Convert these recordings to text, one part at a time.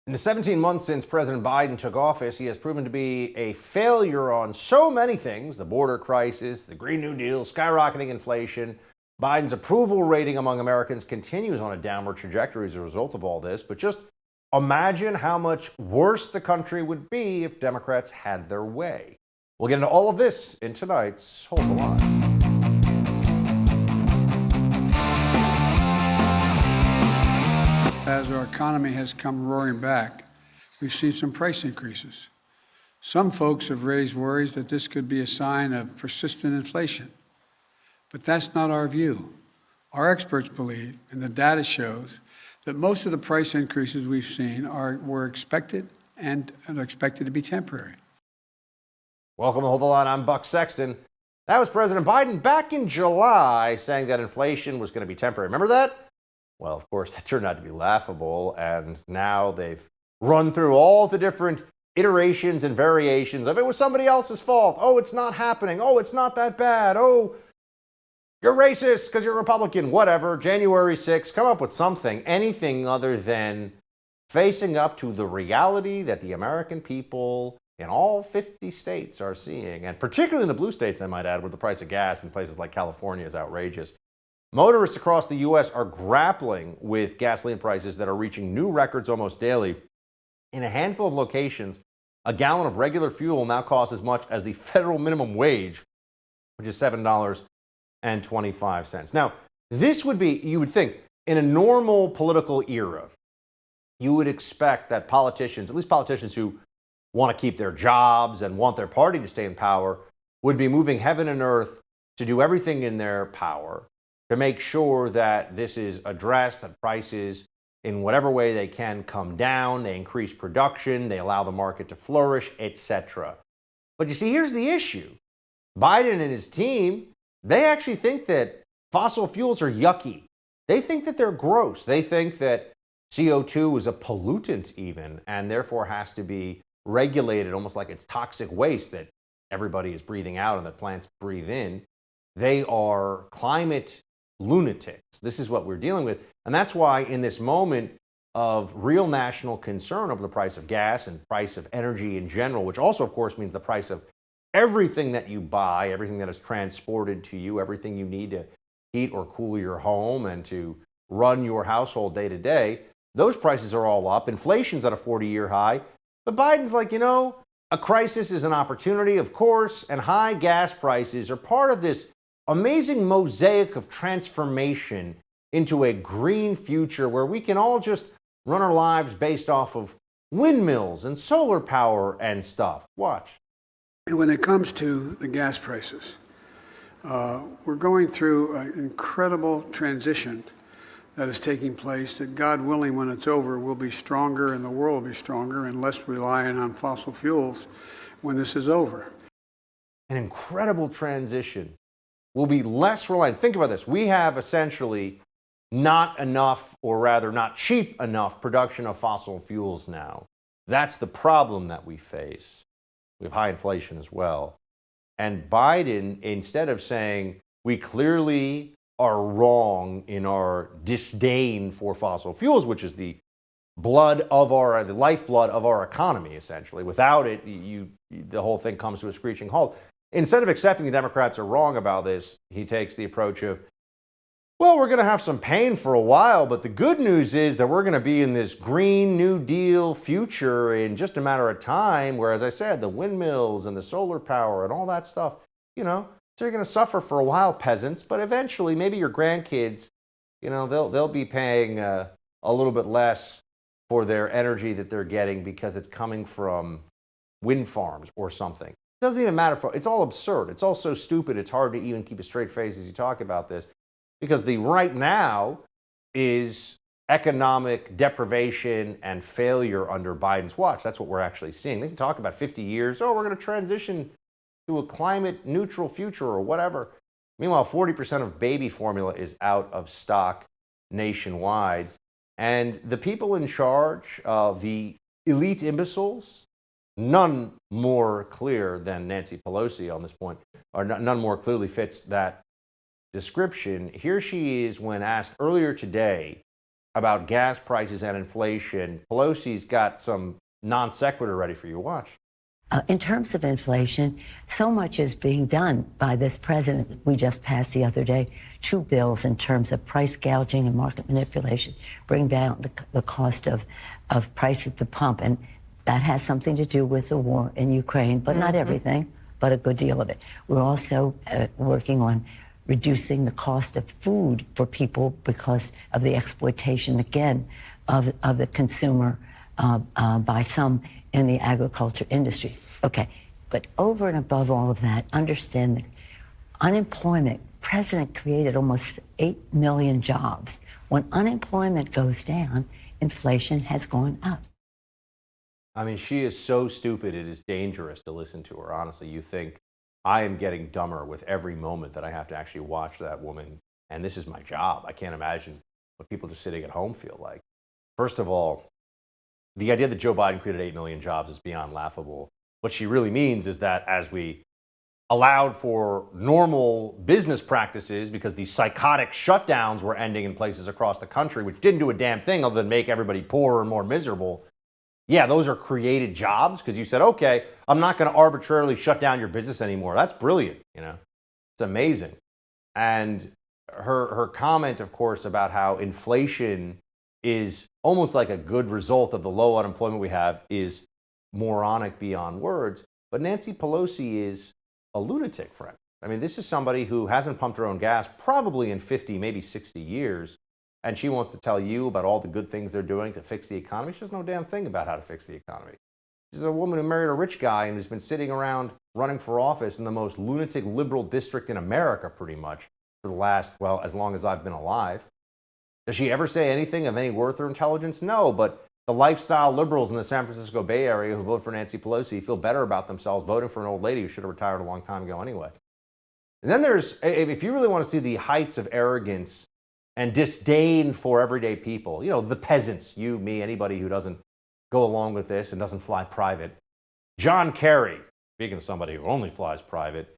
In the 17 months since President Biden took office, he has proven to be a failure on so many things: the border crisis, the Green New Deal, skyrocketing inflation. Biden's approval rating among Americans continues on a downward trajectory as a result of all this. But just imagine how much worse the country would be if Democrats had their way. We'll get into all of this in tonight's Hold the Line. As our economy has come roaring back, we've seen some price increases. Some folks have raised worries that this could be a sign of persistent inflation. But that's not our view. Our experts believe, and the data shows, that most of the price increases we've seen were expected and are expected to be temporary. Welcome to Hold the Line. I'm Buck Sexton. That was President Biden back in July saying that inflation was going to be temporary. Remember that? Well, of course, that turned out to be laughable, and now they've run through all the different iterations and variations of it was somebody else's fault. Oh, it's not happening. Oh, it's not that bad. Oh, you're racist because you're Republican. Whatever. January 6th, come up with something, anything other than facing up to the reality that the American people in all 50 states are seeing, and particularly in the blue states, I might add, where the price of gas in places like California is outrageous. Motorists across the U.S. are grappling with gasoline prices that are reaching new records almost daily. In a handful of locations, a gallon of regular fuel now costs as much as the federal minimum wage, which is $7.25. Now, this would be, you would think, in a normal political era, you would expect that politicians, at least politicians who want to keep their jobs and want their party to stay in power, would be moving heaven and earth to do everything in their power to make sure that this is addressed, that prices in whatever way they can come down, they increase production, they allow the market to flourish, etc. But you see, here's the issue. Biden and his team, they actually think that fossil fuels are yucky. They think that they're gross. They think that CO2 is a pollutant even, and therefore has to be regulated almost like it's toxic waste that everybody is breathing out and that plants breathe in. They are climate lunatics. This is what we're dealing with. And that's why in this moment of real national concern over the price of gas and price of energy in general, which also, of course, means the price of everything that you buy, everything that is transported to you, everything you need to heat or cool your home and to run your household day to day, those prices are all up. Inflation's at a 40-year high. But Biden's like, a crisis is an opportunity, of course, and high gas prices are part of this amazing mosaic of transformation into a green future where we can all just run our lives based off of windmills and solar power and stuff. Watch. And when it comes to the gas prices, we're going through an incredible transition that is taking place that, God willing, when it's over, will be stronger and the world will be stronger and less reliant on fossil fuels when this is over. An incredible transition. Will be less reliant. Think about this. We have essentially not enough, or rather not cheap enough, production of fossil fuels now. That's the problem that we face. We have high inflation as well. And Biden, instead of saying we clearly are wrong in our disdain for fossil fuels, which is the lifeblood of our economy, essentially. Without it, the whole thing comes to a screeching halt. Instead of accepting the Democrats are wrong about this, he takes the approach of, well, we're going to have some pain for a while, but the good news is that we're going to be in this Green New Deal future in just a matter of time, where, as I said, the windmills and the solar power and all that stuff, so you're going to suffer for a while, peasants, but eventually maybe your grandkids, they'll be paying a little bit less for their energy that they're getting because it's coming from wind farms or something. It doesn't even matter. It's all absurd. It's all so stupid. It's hard to even keep a straight face as you talk about this, because the right now is economic deprivation and failure under Biden's watch. That's what we're actually seeing. They can talk about 50 years. Oh, we're going to transition to a climate neutral future or whatever. Meanwhile, 40% of baby formula is out of stock nationwide. And the people in charge, the elite imbeciles, none more clear than Nancy Pelosi on this point, or none more clearly fits that description. Here she is when asked earlier today about gas prices and inflation, Pelosi's got some non sequitur ready for you to watch. In terms of inflation, so much is being done by this president. We just passed the other day 2 bills in terms of price gouging and market manipulation, bring down the cost of price at the pump. And that has something to do with the war in Ukraine, but not everything, but a good deal of it. We're also working on reducing the cost of food for people because of the exploitation, again, of the consumer by some in the agriculture industry. Okay, but over and above all of that, understand that unemployment, President created almost 8 million jobs. When unemployment goes down, inflation has gone up. I mean, she is so stupid, it is dangerous to listen to her. Honestly, you think I am getting dumber with every moment that I have to actually watch that woman. And this is my job. I can't imagine what people just sitting at home feel like. First of all, the idea that Joe Biden created 8 million jobs is beyond laughable. What she really means is that as we allowed for normal business practices because these psychotic shutdowns were ending in places across the country, which didn't do a damn thing other than make everybody poorer and more miserable. Yeah, those are created jobs because you said, okay, I'm not going to arbitrarily shut down your business anymore. That's brilliant, you know. It's amazing. And her comment, of course, about how inflation is almost like a good result of the low unemployment we have is moronic beyond words. But Nancy Pelosi is a lunatic, friend. I mean, this is somebody who hasn't pumped her own gas probably in 50, maybe 60 years. And she wants to tell you about all the good things they're doing to fix the economy. She doesn't know a damn thing about how to fix the economy. She's a woman who married a rich guy and has been sitting around running for office in the most lunatic liberal district in America, pretty much, for the last, well, as long as I've been alive. Does she ever say anything of any worth or intelligence? No, but the lifestyle liberals in the San Francisco Bay Area who vote for Nancy Pelosi feel better about themselves voting for an old lady who should have retired a long time ago anyway. And then there's, if you really want to see the heights of arrogance and disdain for everyday people, you know, the peasants, you, me, anybody who doesn't go along with this and doesn't fly private. John Kerry, speaking of somebody who only flies private,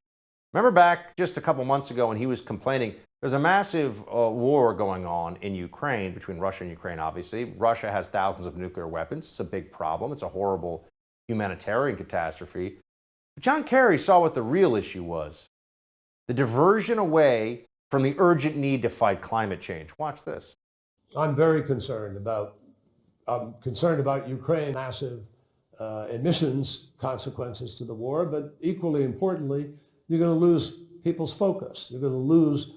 remember back just a couple months ago when he was complaining, there's a massive war going on in Ukraine, between Russia and Ukraine, obviously. Russia has thousands of nuclear weapons. It's a big problem. It's a horrible humanitarian catastrophe. But John Kerry saw what the real issue was. The diversion away from the urgent need to fight climate change. Watch this. I'm very concerned about Ukraine, massive emissions consequences to the war, but equally importantly, you're going to lose people's focus. You're going to lose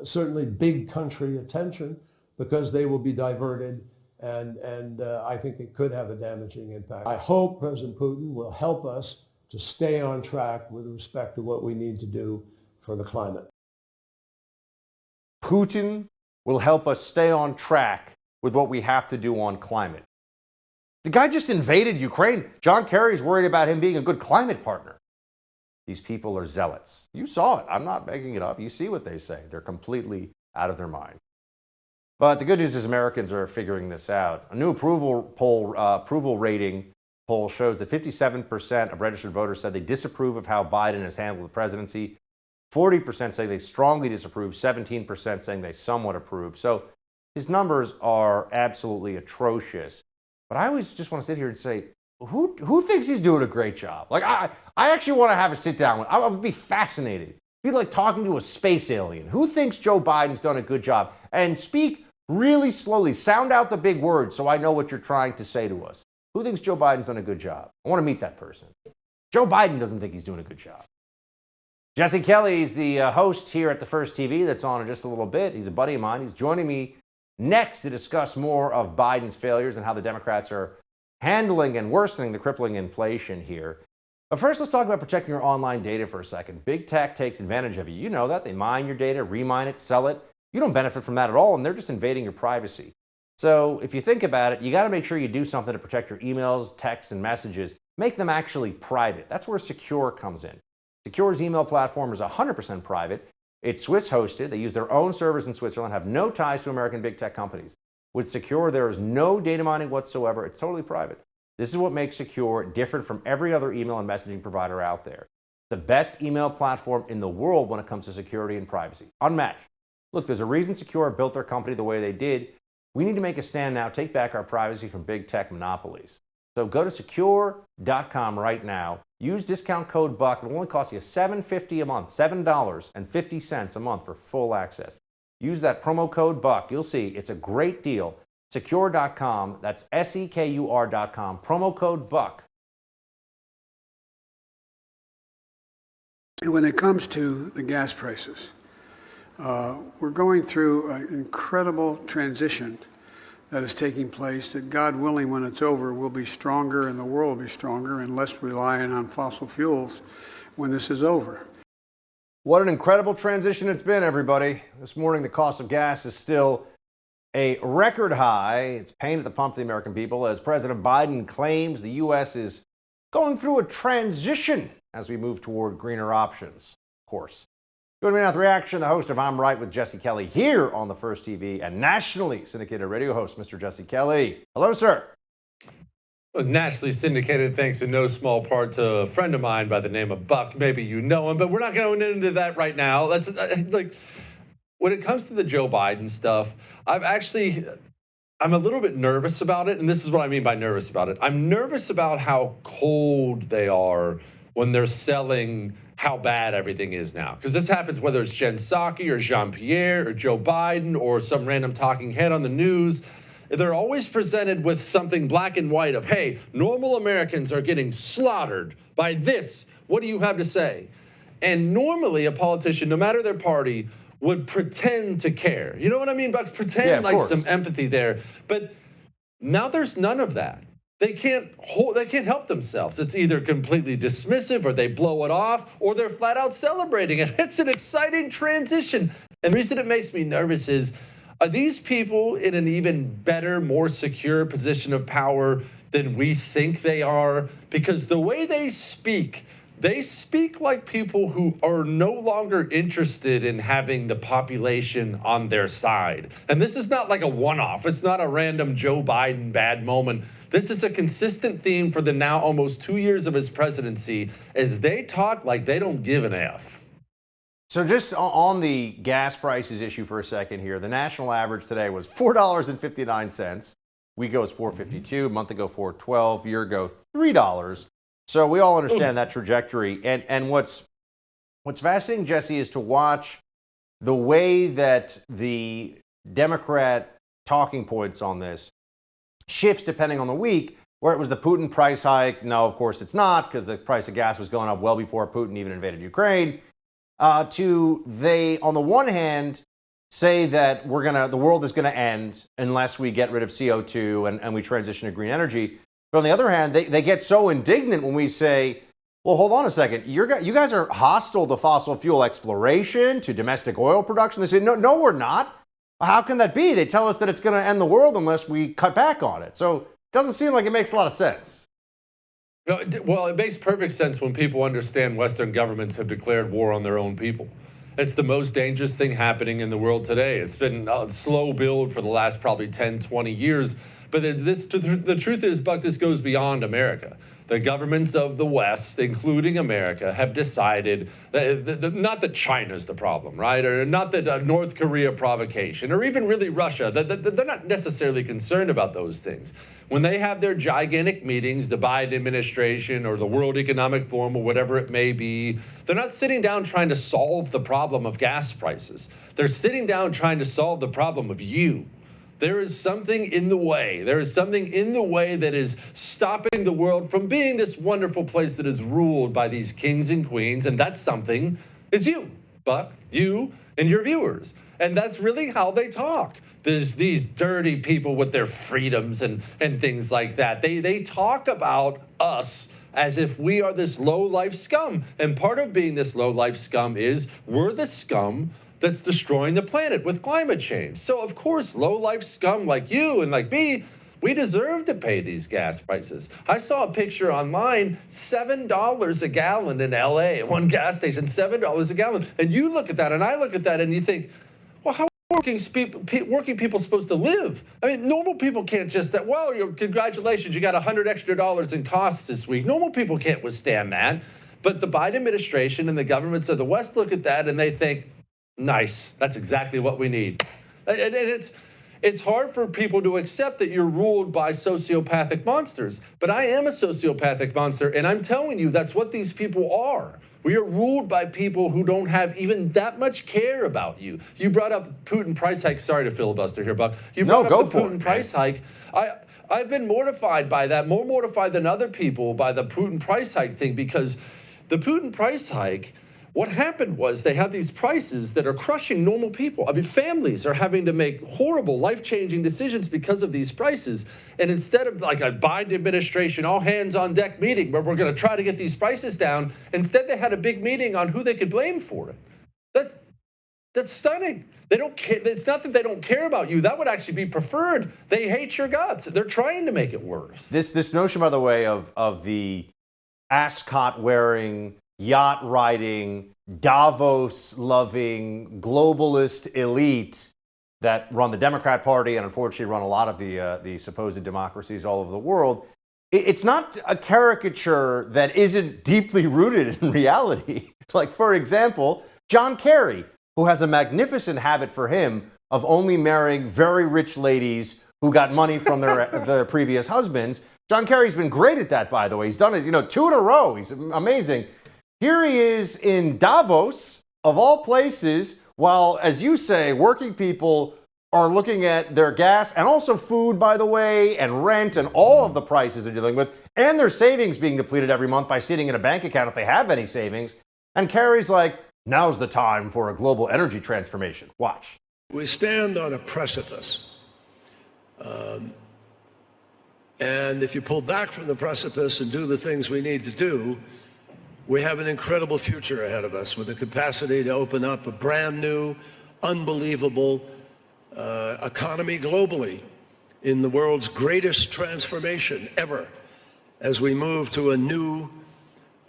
certainly big country attention because they will be diverted, and I think it could have a damaging impact. I hope President Putin will help us to stay on track with respect to what we need to do for the climate. Putin will help us stay on track with what we have to do on climate. The guy just invaded Ukraine. John Kerry's worried about him being a good climate partner. These people are zealots. You saw it. I'm not making it up. You see what they say. They're completely out of their mind. But the good news is Americans are figuring this out. A new approval rating poll shows that 57% of registered voters said they disapprove of how Biden has handled the presidency. 40% say they strongly disapprove, 17% saying they somewhat approve. So his numbers are absolutely atrocious. But I always just want to sit here and say, who thinks he's doing a great job? Like, I actually want to have a sit down with. I would be fascinated. It'd be like talking to a space alien. Who thinks Joe Biden's done a good job? And speak really slowly. Sound out the big words so I know what you're trying to say to us. Who thinks Joe Biden's done a good job? I want to meet that person. Joe Biden doesn't think he's doing a good job. Jesse Kelly's the host here at the First TV that's on in just a little bit. He's a buddy of mine. He's joining me next to discuss more of Biden's failures and how the Democrats are handling and worsening the crippling inflation here. But first, let's talk about protecting your online data for a second. Big tech takes advantage of you. You know that. They mine your data, remine it, sell it. You don't benefit from that at all, and they're just invading your privacy. So if you think about it, you got to make sure you do something to protect your emails, texts, and messages. Make them actually private. That's where Secure comes in. Secure's email platform is 100% private. It's Swiss hosted. They use their own servers in Switzerland, have no ties to American big tech companies. With Secure, there is no data mining whatsoever. It's totally private. This is what makes Secure different from every other email and messaging provider out there. The best email platform in the world when it comes to security and privacy. Unmatched. Look, there's a reason Secure built their company the way they did. We need to make a stand now, take back our privacy from big tech monopolies. So go to secure.com right now. Use discount code BUCK. It will only cost you $7.50 a month, $7.50 a month for full access. Use that promo code BUCK. You'll see it's a great deal. Secure.com, that's SEKUR.com, promo code BUCK. When it comes to the gas prices, we're going through an incredible transition that is taking place that, God willing, when it's over, we'll be stronger and the world will be stronger and less reliant on fossil fuels when this is over. What an incredible transition it's been, everybody. This morning, the cost of gas is still a record high. It's pain at the pump for the American people as President Biden claims the U.S. is going through a transition as we move toward greener options, of course. Joining me now with reaction, the host of I'm Right with Jesse Kelly here on the First TV and nationally syndicated radio host, Mr. Jesse Kelly. Hello, sir. Well, nationally syndicated thanks in no small part to a friend of mine by the name of Buck. Maybe you know him, but we're not going into that right now. That's like, when it comes to the Joe Biden stuff, I'm a little bit nervous about it. And this is what I mean by nervous about it. I'm nervous about how cold they are when they're selling how bad everything is now. Because this happens whether it's Jen Psaki or Jean-Pierre or Joe Biden or some random talking head on the news. They're always presented with something black and white of, hey, normal Americans are getting slaughtered by this. What do you have to say? And normally a politician, no matter their party, would pretend to care. You know what I mean? But pretend like some empathy there. But now there's none of that. They can't help themselves. It's either completely dismissive or they blow it off or they're flat out celebrating it. It's an exciting transition. And the reason it makes me nervous is, are these people in an even better, more secure position of power than we think they are? Because the way they speak like people who are no longer interested in having the population on their side. And this is not like a one-off. It's not a random Joe Biden bad moment. This is a consistent theme for the now almost 2 years of his presidency as they talk like they don't give an F. So just on the gas prices issue for a second here, the national average today was $4.59. Week ago was $4.52, a month ago $4.12, year ago $3. So we all understand that trajectory. And what's fascinating, Jesse, is to watch the way that the Democrat talking points on this shifts depending on the week, where it was the Putin price hike. No, of course it's not, because the price of gas was going up well before Putin even invaded Ukraine. To they, on the one hand, say that the world is gonna end unless we get rid of CO2 and we transition to green energy. But on the other hand, they get so indignant when we say, well, hold on a second, you guys are hostile to fossil fuel exploration, to domestic oil production. They say, no, we're not. How can that be? They tell us that it's going to end the world unless we cut back on it. So it doesn't seem like it makes a lot of sense. No, well, it makes perfect sense when people understand Western governments have declared war on their own people. It's the most dangerous thing happening in the world today. It's been a slow build for the last probably 10, 20 years. But the truth is, Buck, this goes beyond America. The governments of the West, including America, have decided that not that China's the problem, right? Or not that North Korea provocation, or even really Russia. They're not necessarily concerned about those things. When they have their gigantic meetings, the Biden administration or the World Economic Forum or whatever it may be, they're not sitting down trying to solve the problem of gas prices. They're sitting down trying to solve the problem of you. There is something in the way. There is something in the way that is stopping the world from being this wonderful place that is ruled by these kings and queens. And that something is you, Buck, you and your viewers. And that's really how they talk. There's these dirty people with their freedoms and things like that. They talk about us as if we are this low-life scum. And part of being this low-life scum is we're the scum that's destroying the planet with climate change. So of course, low-life scum like you and like me, we deserve to pay these gas prices. I saw a picture online, $7 a gallon in LA at one gas station, $7 a gallon. And you look at that and I look at that and you think, well, how are working people supposed to live? I mean, normal people can't just, well, congratulations, you got $100 extra in costs this week. Normal people can't withstand that. But the Biden administration and the governments of the West look at that and they think, nice, that's exactly what we need. And it's hard for people to accept that you're ruled by sociopathic monsters. But I am a sociopathic monster, and I'm telling you, that's what these people are. We are ruled by people who don't have even that much care about you. You brought up Putin price hike. Sorry to filibuster here, Buck. You brought up the Putin price hike. I've been mortified by that, more mortified than other people by the Putin price hike thing, because the Putin price hike, what happened was they have these prices that are crushing normal people. I mean, families are having to make horrible, life-changing decisions because of these prices. And instead of like a Biden administration, all hands on deck meeting where we're going to try to get these prices down, instead they had a big meeting on who they could blame for it. That's stunning. They don't care. It's not that they don't care about you. That would actually be preferred. They hate your guts. They're trying to make it worse. This notion, by the way, of the ascot wearing, yacht riding, Davos loving, globalist elite that run the Democrat Party and unfortunately run a lot of the supposed democracies all over the world. It's not a caricature that isn't deeply rooted in reality. Like, for example, John Kerry, who has a magnificent habit for him of only marrying very rich ladies who got money from their previous husbands. John Kerry's been great at that, by the way. He's done it, 2 in a row. He's amazing. Here he is in Davos, of all places, while, as you say, working people are looking at their gas and also food, by the way, and rent and all of the prices they're dealing with, and their savings being depleted every month by sitting in a bank account if they have any savings. And Kerry's like, now's the time for a global energy transformation. Watch. We stand on a precipice. And if you pull back from the precipice and do the things we need to do, we have an incredible future ahead of us with the capacity to open up a brand new, unbelievable economy globally in the world's greatest transformation ever as we move to a new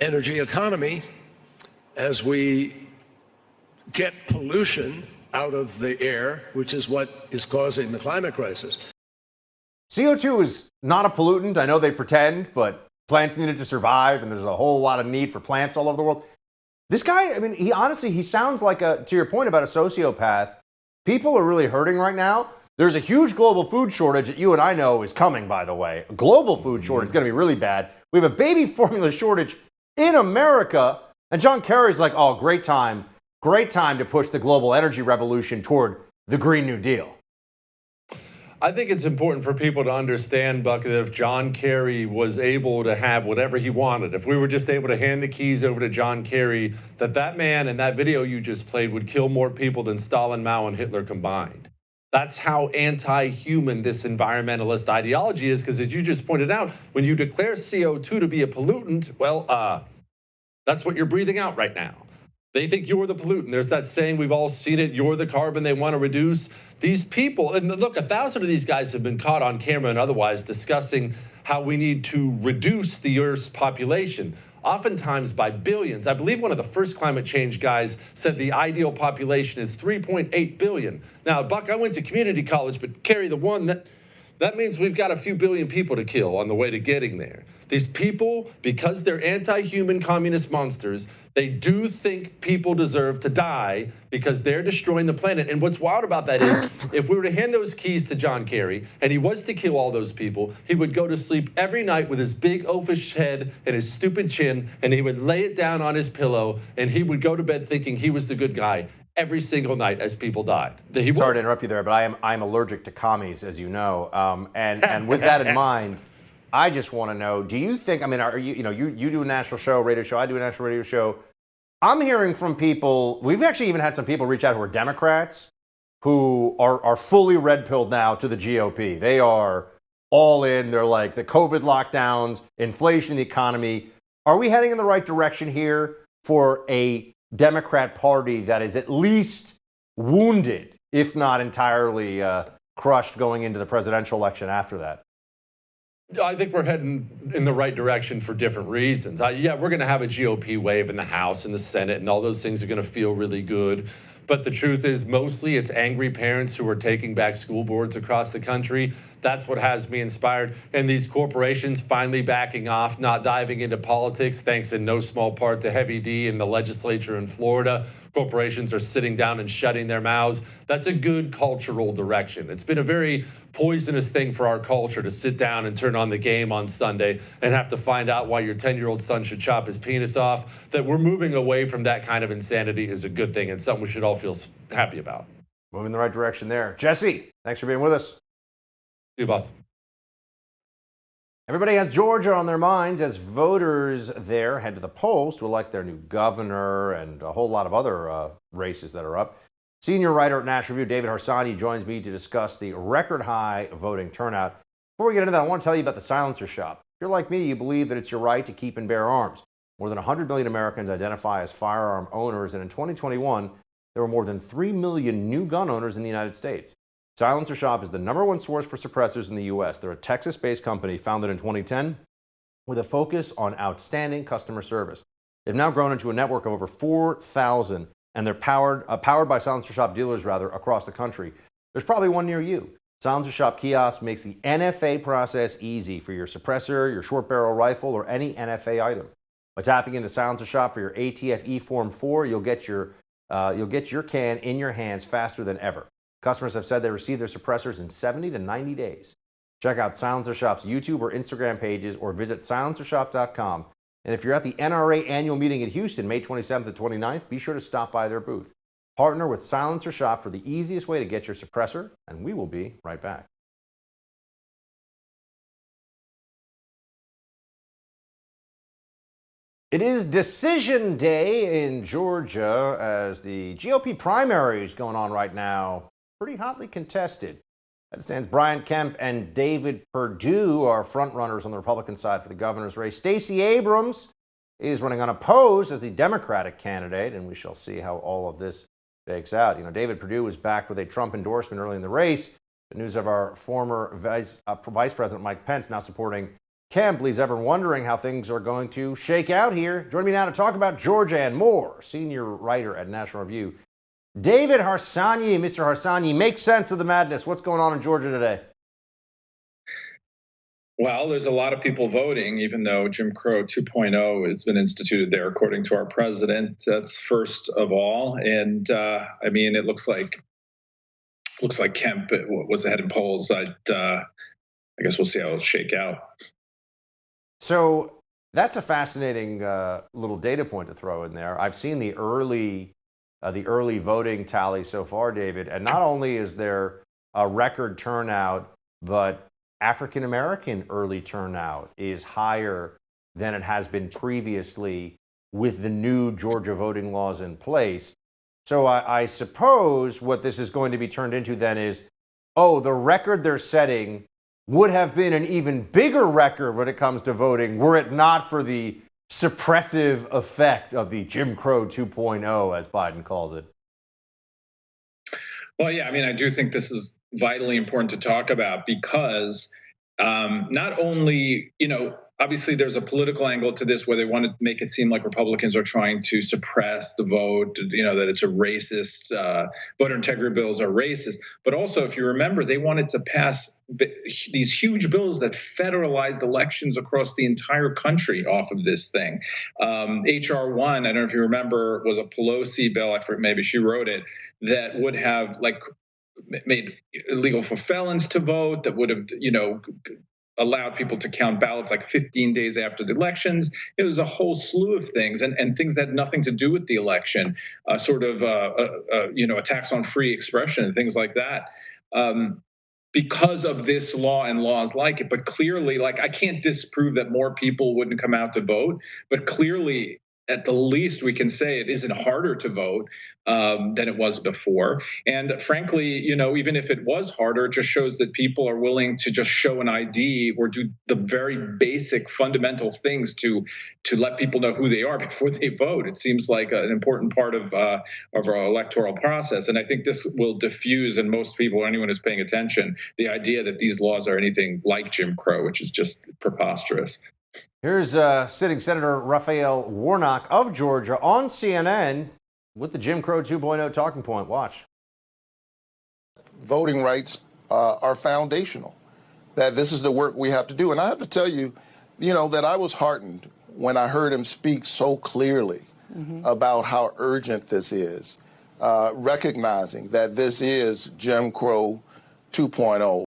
energy economy, as we get pollution out of the air, which is what is causing the climate crisis. CO2 is not a pollutant. I know they pretend, but plants need it to survive, and there's a whole lot of need for plants all over the world. This guy, I mean, he sounds like to your point about a sociopath. People are really hurting right now. There's a huge global food shortage that you and I know is coming, by the way. A global food shortage is going to be really bad. We have a baby formula shortage in America, and John Kerry's like, oh, great time to push the global energy revolution toward the Green New Deal. I think it's important for people to understand, Buck, that if John Kerry was able to have whatever he wanted, if we were just able to hand the keys over to John Kerry, that man in that video you just played would kill more people than Stalin, Mao, and Hitler combined. That's how anti-human this environmentalist ideology is, because as you just pointed out, when you declare CO2 to be a pollutant, well, that's what you're breathing out right now. They think you're the pollutant. There's that saying, we've all seen it, you're the carbon they want to reduce. These people, and look, 1,000 of these guys have been caught on camera and otherwise discussing how we need to reduce the Earth's population, oftentimes by billions. I believe one of the first climate change guys said the ideal population is 3.8 billion. Now, Buck, I went to community college, but Kerry, that means we've got a few billion people to kill on the way to getting there. These people, because they're anti-human communist monsters, they do think people deserve to die because they're destroying the planet. And what's wild about that is, if we were to hand those keys to John Kerry and he was to kill all those people, he would go to sleep every night with his big oafish head and his stupid chin, and he would lay it down on his pillow, and he would go to bed thinking he was the good guy every single night as people died. Sorry to interrupt you there, but I'm allergic to commies, as you know. And with that in mind, I just want to know, do you think, I mean, are you do a national show, radio show, I do a national radio show. I'm hearing from people, we've actually even had some people reach out who are Democrats who are fully red-pilled now to the GOP. They are all in. They're like, the COVID lockdowns, inflation, the economy. Are we heading in the right direction here for a Democrat Party that is at least wounded, if not entirely crushed going into the presidential election after that? I think we're heading in the right direction for different reasons. Yeah, we're going to have a GOP wave in the House and the Senate, and all those things are going to feel really good. But the truth is, mostly it's angry parents who are taking back school boards across the country. That's what has me inspired. And these corporations finally backing off, not diving into politics, thanks in no small part to Heavy D and the legislature in Florida, corporations are sitting down and shutting their mouths. That's a good cultural direction. It's been a very poisonous thing for our culture to sit down and turn on the game on Sunday and have to find out why your 10-year-old son should chop his penis off. That we're moving away from that kind of insanity is a good thing and something we should all feel happy about. Moving in the right direction there. Jesse, thanks for being with us. See you, boss. Everybody has Georgia on their minds as voters there head to the polls to elect their new governor and a whole lot of other races that are up. Senior writer at National Review, David Harsanyi, joins me to discuss the record high voting turnout. Before we get into that, I want to tell you about the silencer shop. If you're like me, you believe that it's your right to keep and bear arms. More than 100 million Americans identify as firearm owners, and in 2021, there were more than 3 million new gun owners in the United States. Silencer Shop is the #1 source for suppressors in the U.S. They're a Texas-based company founded in 2010 with a focus on outstanding customer service. They've now grown into a network of over 4,000, and they're powered by Silencer Shop dealers across the country. There's probably one near you. Silencer Shop kiosk makes the NFA process easy for your suppressor, your short barrel rifle, or any NFA item. By tapping into Silencer Shop for your ATF Form 4, you'll get your can in your hands faster than ever. Customers have said they receive their suppressors in 70 to 90 days. Check out Silencer Shop's YouTube or Instagram pages or visit silencershop.com. And if you're at the NRA annual meeting in Houston, May 27th to 29th, be sure to stop by their booth. Partner with Silencer Shop for the easiest way to get your suppressor, and we will be right back. It is decision day in Georgia as the GOP primary is going on right now. Pretty hotly contested. As it stands, Brian Kemp and David Perdue are frontrunners on the Republican side for the governor's race. Stacey Abrams is running unopposed as the Democratic candidate, and we shall see how all of this shakes out. You know, David Perdue was backed with a Trump endorsement early in the race. The news of our former Vice President Mike Pence now supporting Kemp leaves everyone wondering how things are going to shake out here. Joining me now to talk about Georgia and more, senior writer at National Review, David Harsanyi. Mr. Harsanyi, make sense of the madness. What's going on in Georgia today? Well, there's a lot of people voting, even though Jim Crow 2.0 has been instituted there, according to our president. That's first of all. And I mean, it looks like Kemp was ahead in polls. I guess we'll see how it'll shake out. So that's a fascinating little data point to throw in there. I've seen the early voting tally so far, David, and not only is there a record turnout, but African American early turnout is higher than it has been previously with the new Georgia voting laws in place. So I suppose what this is going to be turned into then is, the record they're setting would have been an even bigger record when it comes to voting were it not for the suppressive effect of the Jim Crow 2.0, as Biden calls it. Well, yeah, I mean, I do think this is vitally important to talk about because not only, obviously there's a political angle to this where they want to make it seem like Republicans are trying to suppress the vote, that it's a racist, voter integrity bills are racist. But also, if you remember, they wanted to pass these huge bills that federalized elections across the entire country off of this thing. H.R. 1, I don't know if you remember, was a Pelosi bill, maybe she wrote it, that would have made illegal for felons to vote, that would have, allowed people to count ballots 15 days after the elections. It was a whole slew of things and things that had nothing to do with the election, attacks on free expression and things like that. Because of this law and laws like it. But clearly, I can't disprove that more people wouldn't come out to vote, but clearly, at the least, we can say it isn't harder to vote than it was before. And frankly, even if it was harder, it just shows that people are willing to just show an ID or do the very basic fundamental things to let people know who they are before they vote. It seems like an important part of our electoral process. And I think this will diffuse in most people, or anyone who's paying attention, the idea that these laws are anything like Jim Crow, which is just preposterous. Here's sitting Senator Raphael Warnock of Georgia on CNN with the Jim Crow 2.0 talking point. Watch. Voting rights are foundational, that this is the work we have to do. And I have to tell you, that I was heartened when I heard him speak so clearly about how urgent this is, recognizing that this is Jim Crow 2.0.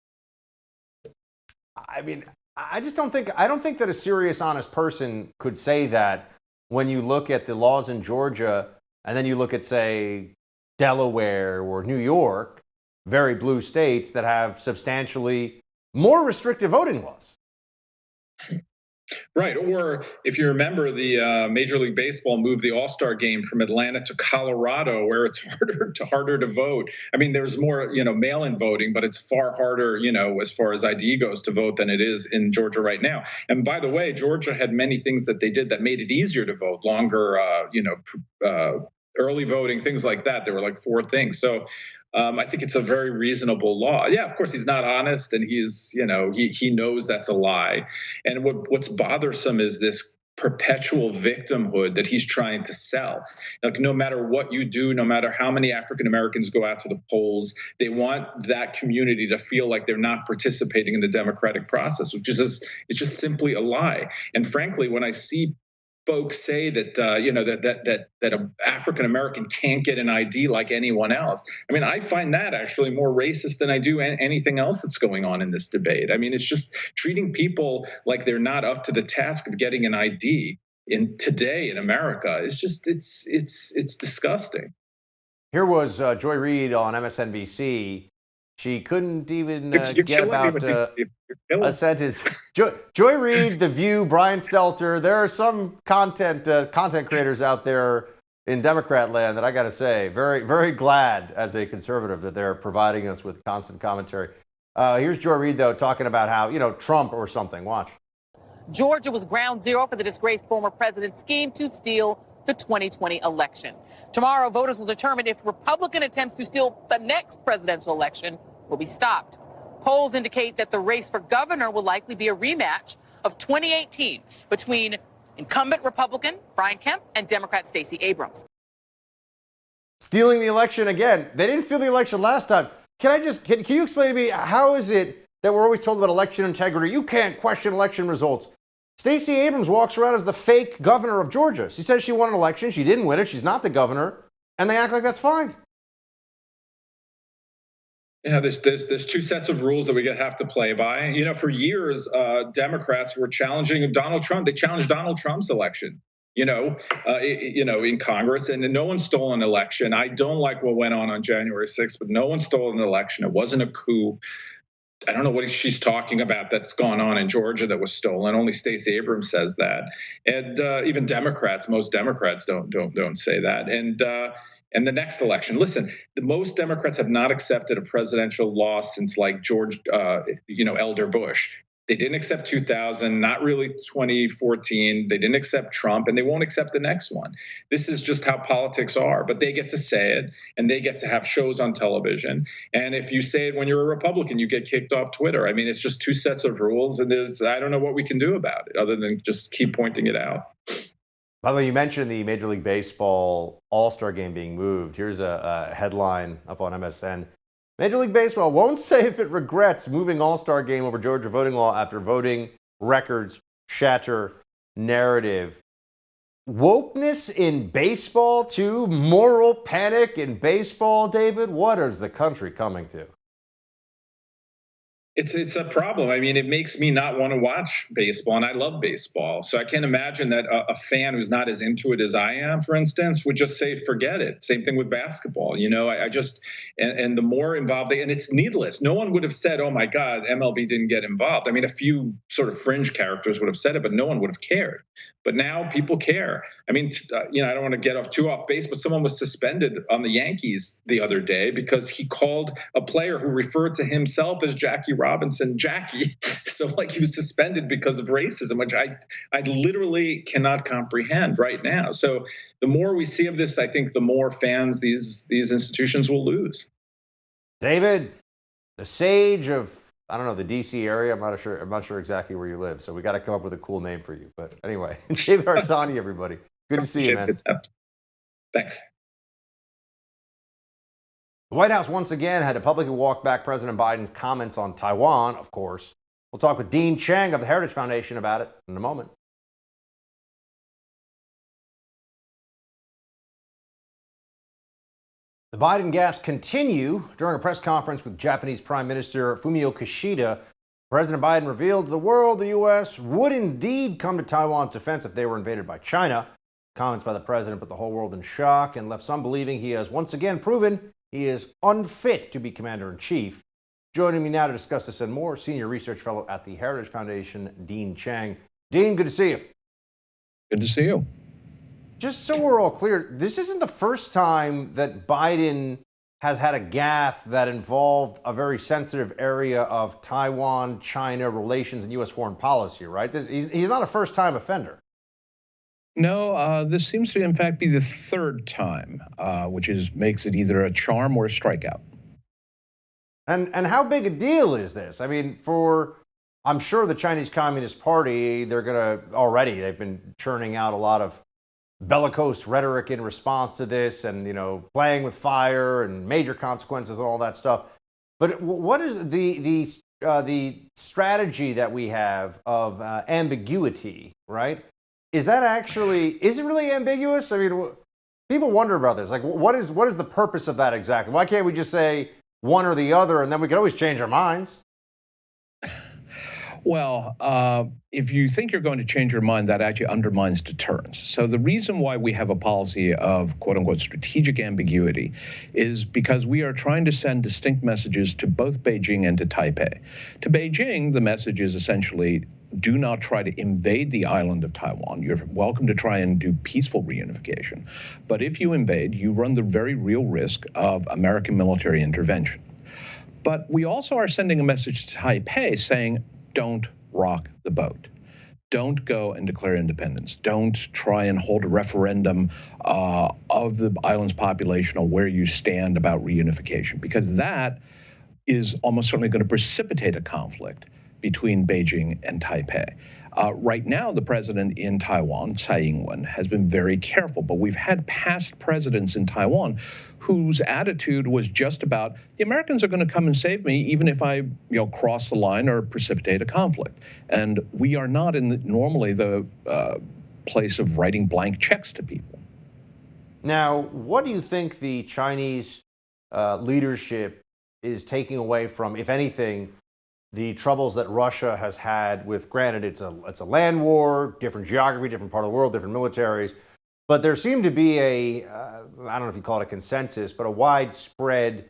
I mean, I don't think that a serious, honest person could say that when you look at the laws in Georgia and then you look at, say, Delaware or New York, very blue states that have substantially more restrictive voting laws. Right. Or if you remember, the Major League Baseball moved the All-Star game from Atlanta to Colorado, where it's harder to vote. I mean, there's more, mail-in voting, but it's far harder, as far as ID goes to vote than it is in Georgia right now. And by the way, Georgia had many things that they did that made it easier to vote, longer, early voting, things like that. There were like 4 things. So I think it's a very reasonable law. Yeah, of course, he's not honest, and he's, he knows that's a lie. And what's bothersome is this perpetual victimhood that he's trying to sell. Like, no matter what you do, no matter how many African Americans go out to the polls, they want that community to feel like they're not participating in the democratic process, which is it's just simply a lie. And frankly, when I see folks say that that an African American can't get an ID like anyone else, I mean, I find that actually more racist than I do anything else that's going on in this debate. I mean, it's just treating people like they're not up to the task of getting an ID today in America. It's just it's disgusting. Here was Joy Reid on MSNBC. She couldn't even get about a sentence. Joy Reid, The View, Brian Stelter. There are some content creators out there in Democrat land that I got to say, very, very glad as a conservative that they're providing us with constant commentary. Here's Joy Reid, though, talking about how, Trump or something. Watch. Georgia was ground zero for the disgraced former president's scheme to steal the 2020 election. Tomorrow, voters will determine if Republican attempts to steal the next presidential election will be stopped. Polls indicate that the race for governor will likely be a rematch of 2018 between incumbent Republican Brian Kemp and Democrat Stacey Abrams. Stealing the election again. They didn't steal the election last time. Can you explain to me, how is it that we're always told about election integrity? You can't question election results. Stacey Abrams walks around as the fake governor of Georgia. She says she won an election. She didn't win it. She's not the governor. And they act like that's fine. Yeah, there's 2 sets of rules that we have to play by. For years, Democrats were challenging Donald Trump. They challenged Donald Trump's election, in Congress, and no one stole an election. I don't like what went on January 6th, but no one stole an election. It wasn't a coup. I don't know what she's talking about that's gone on in Georgia that was stolen. Only Stacey Abrams says that, and even most Democrats don't say that. And the next election, listen, most Democrats have not accepted a presidential loss since like George, Elder Bush. They didn't accept 2000, not really 2014. They didn't accept Trump, and they won't accept the next one. This is just how politics are. But they get to say it, and they get to have shows on television. And if you say it when you're a Republican, you get kicked off Twitter. I mean, it's just 2 sets of rules, and I don't know what we can do about it other than just keep pointing it out. By the way, you mentioned the Major League Baseball All-Star Game being moved. Here's a headline up on MSN. Major League Baseball won't say if it regrets moving All-Star Game over Georgia voting law after voting records shatter narrative. Wokeness in baseball too? Moral panic in baseball, David? What is the country coming to? It's a problem. I mean, it makes me not want to watch baseball, and I love baseball. So I can't imagine that a fan who's not as into it as I am, for instance, would just say, forget it. Same thing with basketball. I just, and the more involved and it's needless. No one would have said, oh my God, MLB didn't get involved. I mean, a few sort of fringe characters would have said it, but no one would have cared. But now people care. I mean, I don't want to get too off base, but someone was suspended on the Yankees the other day because he called a player who referred to himself as Jackie Robinson Jackie. So like he was suspended because of racism, which I literally cannot comprehend right now. So the more we see of this, I think the more fans these institutions will lose. David, the sage of, I don't know, the DC area. I'm not sure exactly where you live. So we got to come up with a cool name for you. But anyway, David Arsani, everybody. Good to see you, man. Thanks. The White House once again had to publicly walk back President Biden's comments on Taiwan, of course. We'll talk with Dean Chang of the Heritage Foundation about it in a moment. The Biden gaffes continue. During a press conference with Japanese Prime Minister Fumio Kishida, President Biden revealed to the world the U.S. would indeed come to Taiwan's defense if they were invaded by China. Comments by the president put the whole world in shock and left some believing he has once again proven he is unfit to be commander-in-chief. Joining me now to discuss this and more, senior research fellow at the Heritage Foundation, Dean Chang. Dean, good to see you. Good to see you. Just so we're all clear, this isn't the first time that Biden has had a gaffe that involved a very sensitive area of Taiwan-China relations and U.S. foreign policy, right? He's not a first-time offender. No, this seems to, in fact, be the third time, which makes it either a charm or a strikeout. And how big a deal is this? I mean, I'm sure the Chinese Communist Party, they've been churning out a lot of bellicose rhetoric in response to this and, playing with fire and major consequences and all that stuff. But what is the strategy that we have of ambiguity, right? Is it really ambiguous? I mean, people wonder about this. Like, what is the purpose of that exactly? Why can't we just say one or the other and then we can always change our minds? Well, if you think you're going to change your mind, that actually undermines deterrence. So the reason why we have a policy of quote unquote strategic ambiguity is because we are trying to send distinct messages to both Beijing and to Taipei. To Beijing, the message is essentially, do not try to invade the island of Taiwan. You're welcome to try and do peaceful reunification. But if you invade, you run the very real risk of American military intervention. But we also are sending a message to Taipei saying, don't rock the boat. Don't go and declare independence. Don't try and hold a referendum of the island's population on where you stand about reunification, because that is almost certainly going to precipitate a conflict between Beijing and Taipei. Right now, the president in Taiwan, Tsai Ing-wen, has been very careful, but we've had past presidents in Taiwan whose attitude was just about, the Americans are going to come and save me even if I cross the line or precipitate a conflict. And we are not normally the place of writing blank checks to people. Now, what do you think the Chinese leadership is taking away from, if anything, the troubles that Russia has had with, granted, it's a land war, different geography, different part of the world, different militaries, but there seemed to be I don't know if you call it a consensus, but a widespread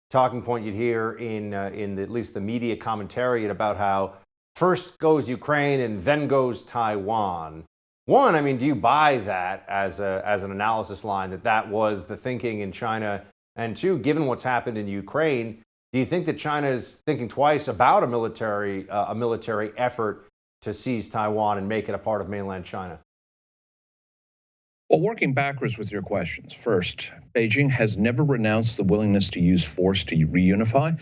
talking point you'd hear in at least the media commentariat about how first goes Ukraine and then goes Taiwan. One, I mean, do you buy that as an analysis line that was the thinking in China? And two, given what's happened in Ukraine, do you think that China is thinking twice about a military effort to seize Taiwan and make it a part of mainland China? Well, working backwards with your questions. First, Beijing has never renounced the willingness to use force to reunify.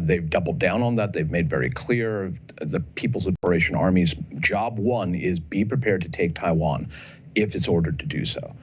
They've doubled down on that. They've made very clear the People's Liberation Army's job one is be prepared to take Taiwan if it's ordered to do so.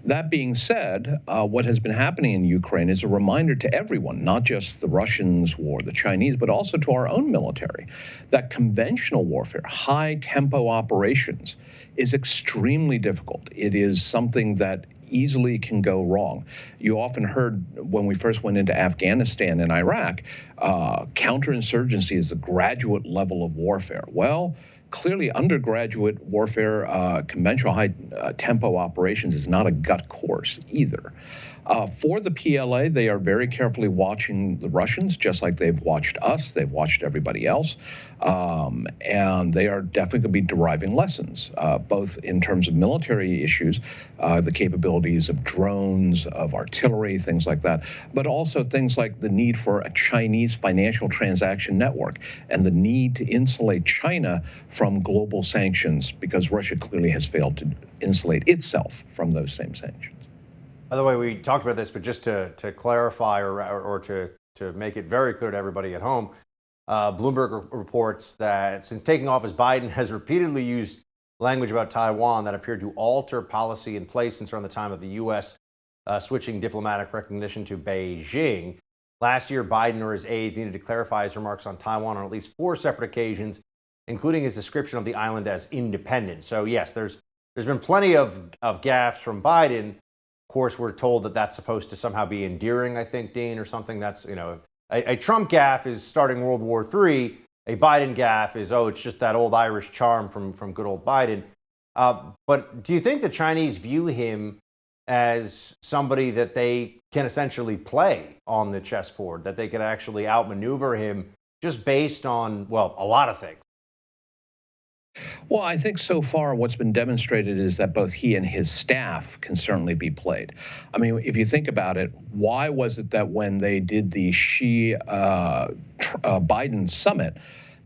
That being said, what has been happening in Ukraine is a reminder to everyone, not just the Russians or the Chinese, but also to our own military, that conventional warfare, high tempo operations, is extremely difficult. It is something that easily can go wrong. You often heard when we first went into Afghanistan and Iraq, counterinsurgency is a graduate level of warfare. Well, clearly, undergraduate warfare, conventional high-tempo operations is not a gut course either. For the PLA, they are very carefully watching the Russians, just like they've watched us. They've watched everybody else. And they are definitely going to be deriving lessons, both in terms of military issues, the capabilities of drones, of artillery, things like that, but also things like the need for a Chinese financial transaction network and the need to insulate China from global sanctions, because Russia clearly has failed to insulate itself from those same sanctions. By the way, we talked about this, but just to clarify or to make it very clear to everybody at home, Bloomberg reports that since taking office, Biden has repeatedly used language about Taiwan that appeared to alter policy in place since around the time of the U.S. Switching diplomatic recognition to Beijing. Last year, Biden or his aides needed to clarify his remarks on Taiwan on at least 4 separate occasions, including his description of the island as independent. So yes, there's been plenty of gaffes from Biden. Of course, we're told that that's supposed to somehow be endearing, I think, Dean, or something. That's, a Trump gaffe is starting World War III. A Biden gaffe is, it's just that old Irish charm from good old Biden. But do you think the Chinese view him as somebody that they can essentially play on the chessboard, that they can actually outmaneuver him just based on, well, a lot of things? Well, I think so far what's been demonstrated is that both he and his staff can certainly be played. I mean, if you think about it, why was it that when they did the Xi-Biden summit,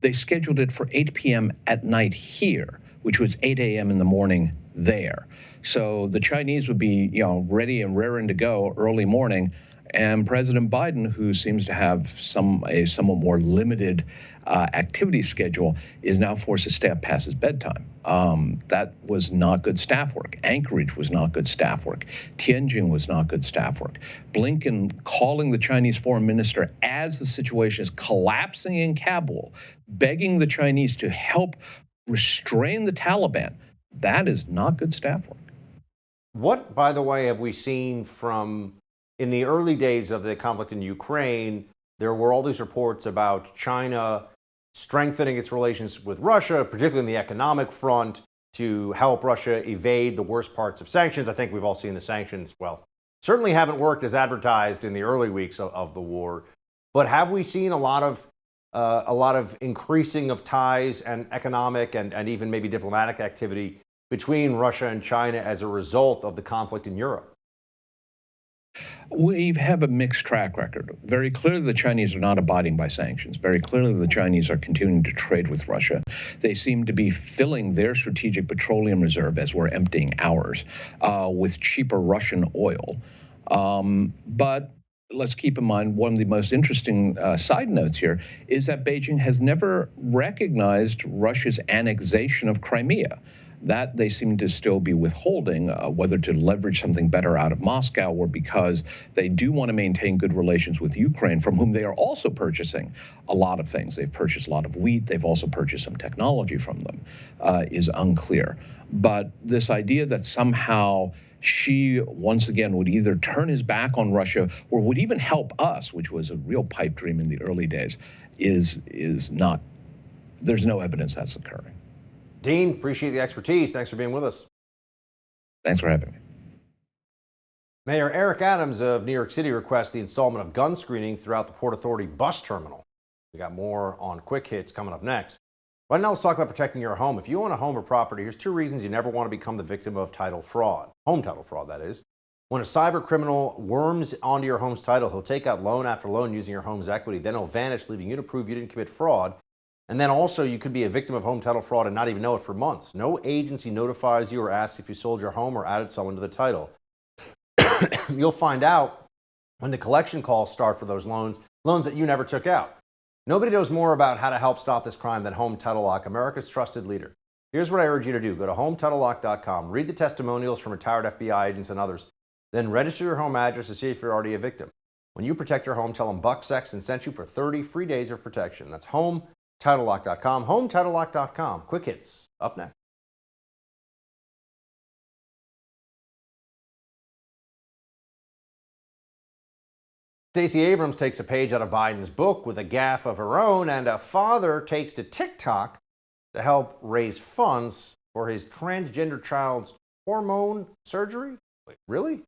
they scheduled it for 8 p.m. at night here, which was 8 a.m. in the morning there? So the Chinese would be, ready and raring to go early morning, and President Biden, who seems to have a somewhat more limited activity schedule, is now forced to stay up past his bedtime. That was not good staff work. Anchorage was not good staff work. Tianjin was not good staff work. Blinken calling the Chinese foreign minister as the situation is collapsing in Kabul, begging the Chinese to help restrain the Taliban. That is not good staff work. What, by the way, have we seen from in the early days of the conflict in Ukraine? There were all these reports about China strengthening its relations with Russia, particularly in the economic front, to help Russia evade the worst parts of sanctions. I think we've all seen the sanctions, well, certainly haven't worked as advertised in the early weeks of the war. But have we seen a lot of increasing of ties and economic and even maybe diplomatic activity between Russia and China as a result of the conflict in Europe? We have a mixed track record. Very clearly, the Chinese are not abiding by sanctions. Very clearly, the Chinese are continuing to trade with Russia. They seem to be filling their strategic petroleum reserve, as we're emptying ours, with cheaper Russian oil. But let's keep in mind, one of the most interesting side notes here is that Beijing has never recognized Russia's annexation of Crimea. That they seem to still be withholding, whether to leverage something better out of Moscow or because they do want to maintain good relations with Ukraine, from whom they are also purchasing a lot of things. They've purchased a lot of wheat. They've also purchased some technology from them, is unclear. But this idea that somehow Xi, once again, would either turn his back on Russia or would even help us, which was a real pipe dream in the early days, is not, there's no evidence that's occurring. Dean, appreciate the expertise. Thanks for being with us. Thanks for having me. Mayor Eric Adams of New York City requests the installment of gun screenings throughout the Port Authority bus terminal. We got more on Quick Hits coming up next. Right now, let's talk about protecting your home. If you own a home or property, here's 2 reasons you never want to become the victim of title fraud. Home title fraud, that is. When a cyber criminal worms onto your home's title, he'll take out loan after loan using your home's equity. Then he'll vanish, leaving you to prove you didn't commit fraud. And then also, you could be a victim of home title fraud and not even know it for months. No agency notifies you or asks if you sold your home or added someone to the title. You'll find out when the collection calls start for those loans that you never took out. Nobody knows more about how to help stop this crime than Home Title Lock, America's trusted leader. Here's what I urge you to do. Go to HomeTitleLock.com, read the testimonials from retired FBI agents and others, then register your home address to see if you're already a victim. When you protect your home, tell them Buck Sexton sent you for 30 free days of protection. That's HomeTitleLock.com, HomeTitleLock.com. Quick Hits, up next. Stacey Abrams takes a page out of Biden's book with a gaffe of her own, and a father takes to TikTok to help raise funds for his transgender child's hormone surgery. Wait, really?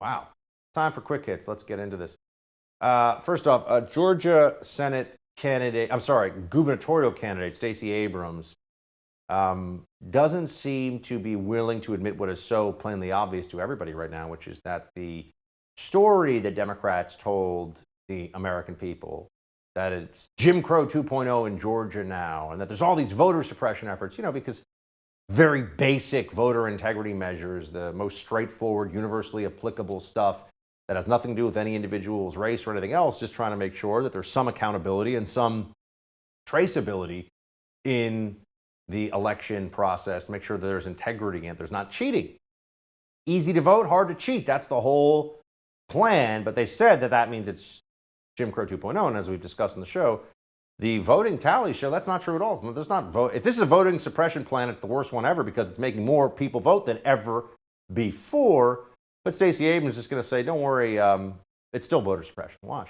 Wow. Time for Quick Hits. Let's get into this. First off, Georgia Senate gubernatorial candidate Stacey Abrams doesn't seem to be willing to admit what is so plainly obvious to everybody right now, which is that the story that Democrats told the American people, that it's Jim Crow 2.0 in Georgia now, and that there's all these voter suppression efforts, because very basic voter integrity measures, the most straightforward, universally applicable stuff that has nothing to do with any individual's race or anything else, just trying to make sure that there's some accountability and some traceability in the election process, make sure that there's integrity and there's not cheating. Easy to vote, hard to cheat. That's the whole plan, but they said that means it's Jim Crow 2.0, and as we've discussed in the show, the voting tally show that's not true at all. There's not vote. If this is a voting suppression plan, it's the worst one ever because it's making more people vote than ever before. But Stacey Abrams is just going to say, don't worry, it's still voter suppression. Watch.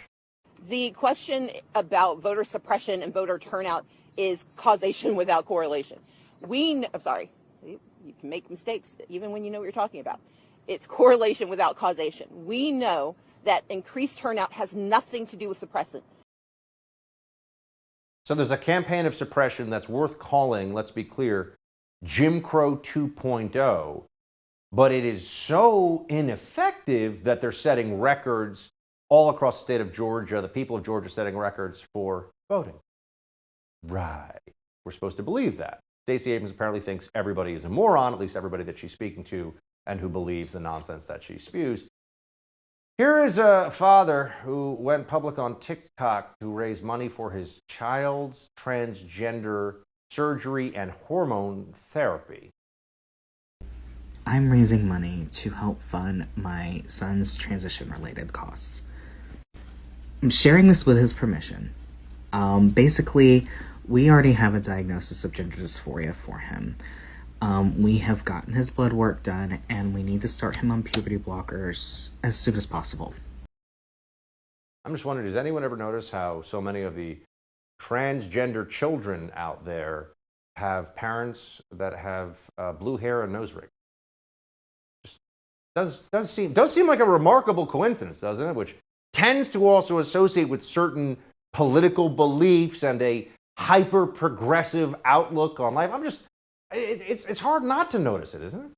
The question about voter suppression and voter turnout is causation without correlation. I'm sorry, you can make mistakes even when you know what you're talking about. It's correlation without causation. We know that increased turnout has nothing to do with suppressant. So there's a campaign of suppression that's worth calling, let's be clear, Jim Crow 2.0, but it is so ineffective that they're setting records all across the state of Georgia. The people of Georgia setting records for voting. Right. We're supposed to believe that. Stacey Abrams apparently thinks everybody is a moron, at least everybody that she's speaking to and who believes the nonsense that she spews. Here is a father who went public on TikTok to raise money for his child's transgender surgery and hormone therapy. I'm raising money to help fund my son's transition-related costs. I'm sharing this with his permission. Basically, we already have a diagnosis of gender dysphoria for him. We have gotten his blood work done, and we need to start him on puberty blockers as soon as possible. I'm just wondering, does anyone ever notice how so many of the transgender children out there have parents that have blue hair and nose ring? Just does seem like a remarkable coincidence, doesn't it? Which tends to also associate with certain political beliefs and a hyper-progressive outlook on life. It's hard not to notice it, isn't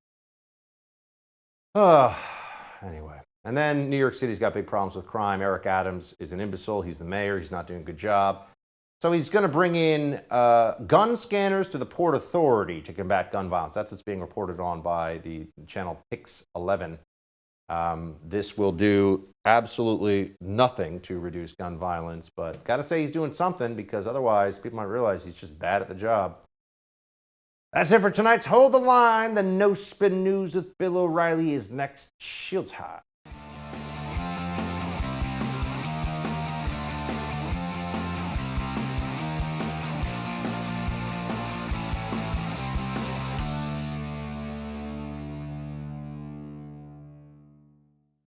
it? Anyway. And then New York City's got big problems with crime. Eric Adams is an imbecile. He's the mayor. He's not doing a good job. So he's going to bring in gun scanners to the Port Authority to combat gun violence. That's what's being reported on by the channel Pix 11. This will do absolutely nothing to reduce gun violence, but got to say he's doing something, because otherwise people might realize he's just bad at the job. That's it for tonight's Hold the Line. The No Spin News with Bill O'Reilly is next. Shields high.